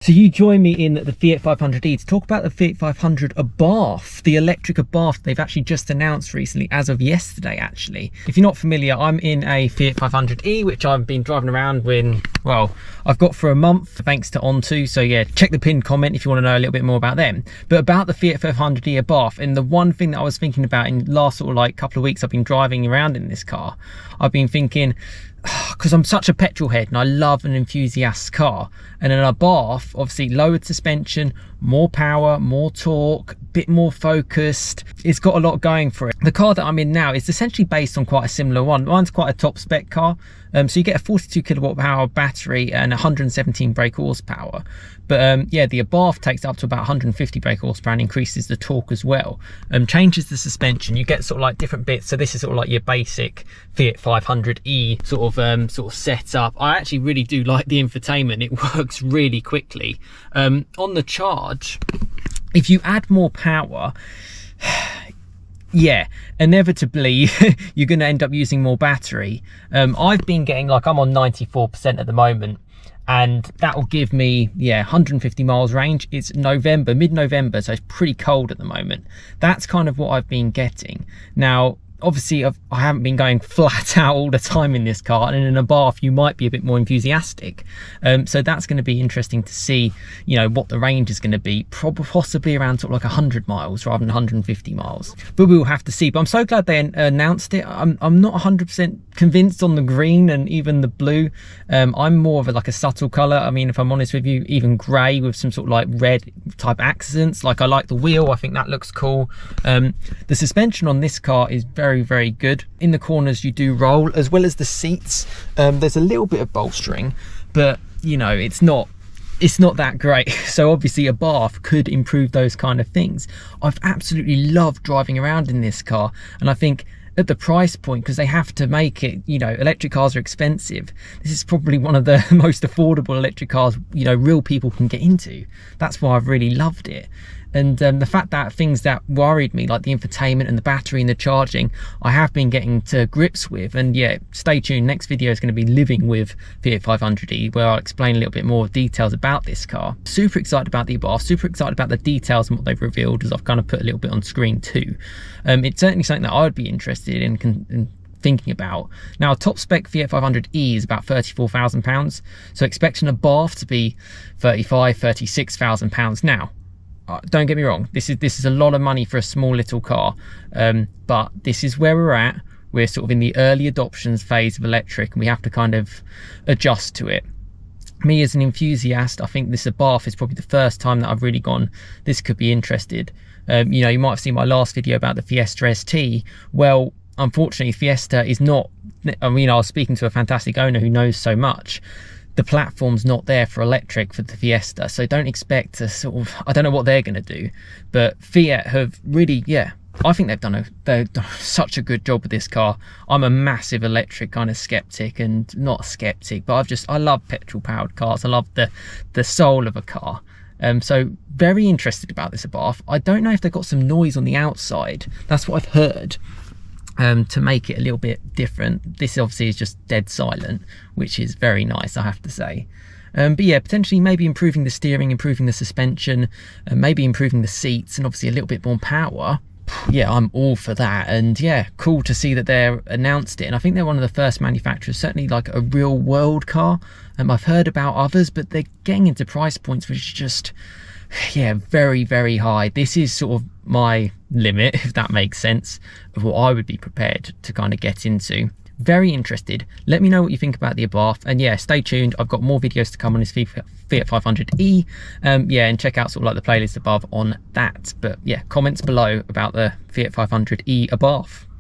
So you join me in the Fiat 500e to talk about the Fiat 500 Abarth, the electric Abarth they've actually just announced recently, as of yesterday actually. If you're not familiar, I'm in a Fiat 500e, which I've been driving around with, well, I've got for a month, thanks to Onto. So yeah, check the pinned comment if you want to know a little bit more about them. But about the Fiat 500e Abarth, and the one thing that I was thinking about in the last sort of like couple of weeks I've been driving around in this car, I've been thinking, because I'm such a petrol head and I love an enthusiast car, and an Abarth, obviously lowered suspension, more power, more torque, bit more focused, it's got a lot going for it. The car that I'm in now is essentially based on quite a similar one. Mine's quite a top spec car, so you get a 42 kilowatt power battery and 117 brake horsepower, but yeah, the Abarth takes up to about 150 brake horsepower and increases the torque as well, changes the suspension. You get sort of like different bits. So this is sort of like your basic Fiat 500e sort of setup. I actually really do like the infotainment. It works really quickly. On the charge, if you add more power, yeah, inevitably you're going to end up using more battery. I've been getting, like, I'm on 94% at the moment, and that will give me, yeah, 150 miles range. It's November, mid-November, so it's pretty cold at the moment. That's kind of what I've been getting. Now, obviously I haven't been going flat out all the time in this car, and in an Abarth you might be a bit more enthusiastic, so that's going to be interesting to see, you know, what the range is going to be. Possibly around sort of like 100 miles rather than 150 miles, but we'll have to see. But I'm so glad they announced it. I'm not 100% convinced on the green and even the blue. I'm more of a subtle color. I mean, if I'm honest with you, even gray with some sort of like red type accents. Like, I like the wheel, I think that looks cool. The suspension on this car is very good. In the corners you do roll, as well as the seats. There's a little bit of bolstering, but you know, it's not that great. So obviously Abarth could improve those kind of things. I've absolutely loved driving around in this car, and I think at the price point, because they have to make it, you know, electric cars are expensive, this is probably one of the most affordable electric cars, you know, real people can get into. That's why I've really loved it. And the fact that things that worried me, like the infotainment and the battery and the charging, I have been getting to grips with. And yeah, stay tuned, next video is going to be living with Fiat 500e, where I'll explain a little bit more details about this car. Super excited about the Abarth, super excited about the details and what they've revealed, as I've kind of put a little bit on screen too. It's certainly something that I would be interested in thinking about. Now, top spec Fiat 500e is about £34,000, so expect an Abarth to be £36,000. Now, don't get me wrong, this is a lot of money for a small little car, but this is where we're at. We're sort of in the early adoptions phase of electric, and we have to kind of adjust to it. Me as an enthusiast, I think this Abarth is probably the first time that I've really gone, this could be interested. You know, you might have seen my last video about the Fiesta ST. Well, unfortunately, Fiesta is not, I mean, I was speaking to a fantastic owner who knows so much. The platform's not there for electric for the Fiesta, so don't expect to sort of, I don't know what they're going to do, but Fiat have really, yeah, I think they've done such a good job with this car. I'm a massive electric kind of skeptic, and not a skeptic, but I love petrol powered cars. I love the soul of a car. So very interested about this Abarth. I don't know if they've got some noise on the outside. That's what I've heard. To make it a little bit different. This obviously is just dead silent, which is very nice, I have to say. But yeah, potentially maybe improving the steering, improving the suspension, maybe improving the seats, and obviously a little bit more power. Yeah, I'm all for that. And yeah, cool to see that they're announced it. And I think they're one of the first manufacturers, certainly like a real world car. I've heard about others, but they're getting into price points which is just, yeah, very high. This is sort of my limit, if that makes sense, of what I would be prepared to kind of get into. Very interested. Let me know what you think about the Abarth, and yeah, stay tuned. I've got more videos to come on this Fiat 500e. Yeah, and check out sort of like the playlist above on that. But yeah, comments below about the Fiat 500e Abarth.